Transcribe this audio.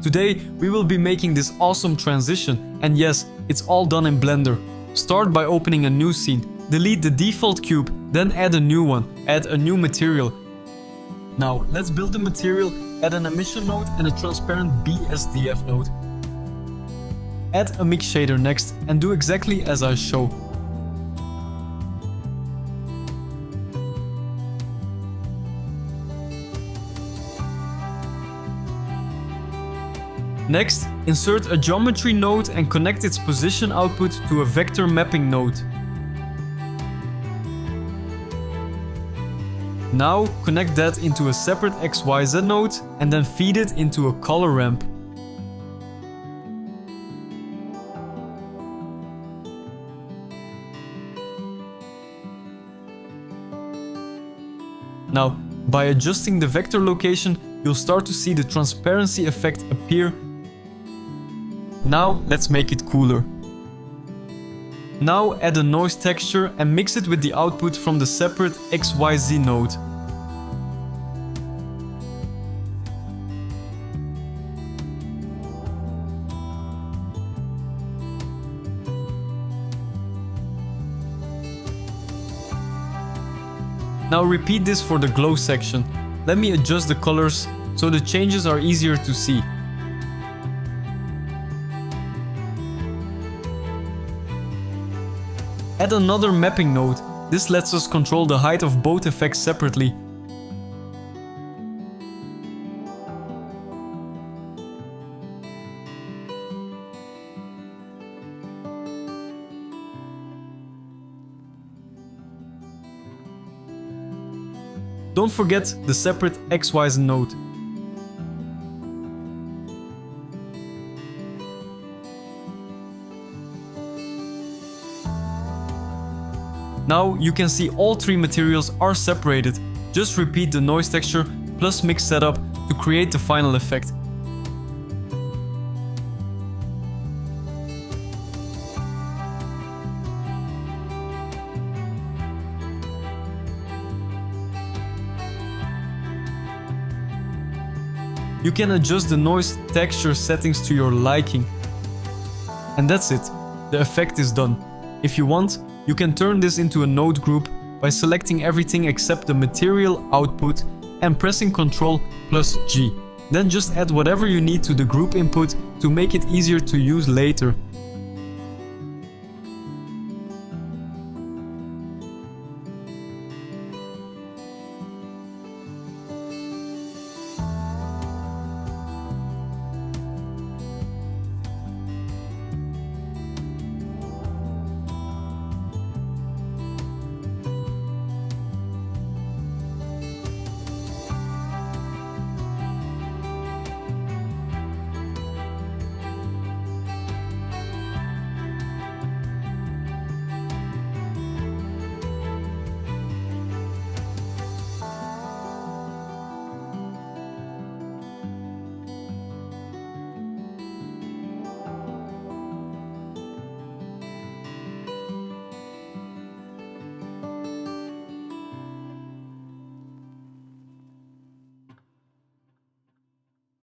Today we will be making this awesome transition, and yes, it's all done in Blender. Start by opening a new scene, delete the default cube, then add a new one, add a new material. Now let's build the material, add an emission node and a transparent BSDF node. Add a mix shader next and do exactly as I show. Next, insert a geometry node and connect its position output to a vector mapping node. Now connect that into a separate XYZ node and then feed it into a color ramp. Now, by adjusting the vector location, you'll start to see the transparency effect appear. Now let's make it cooler. Now add a noise texture and mix it with the output from the separate XYZ node. Now repeat this for the glow section. Let me adjust the colors so the changes are easier to see. Add another mapping node. This lets us control the height of both effects separately. Don't forget the separate XYZ node. Now you can see all three materials are separated. Just repeat the noise texture plus mix setup to create the final effect. You can adjust the noise texture settings to your liking. And that's it. The effect is done. If you want, you can turn this into a node group by selecting everything except the material output and pressing Ctrl plus G. Then just add whatever you need to the group input to make it easier to use later.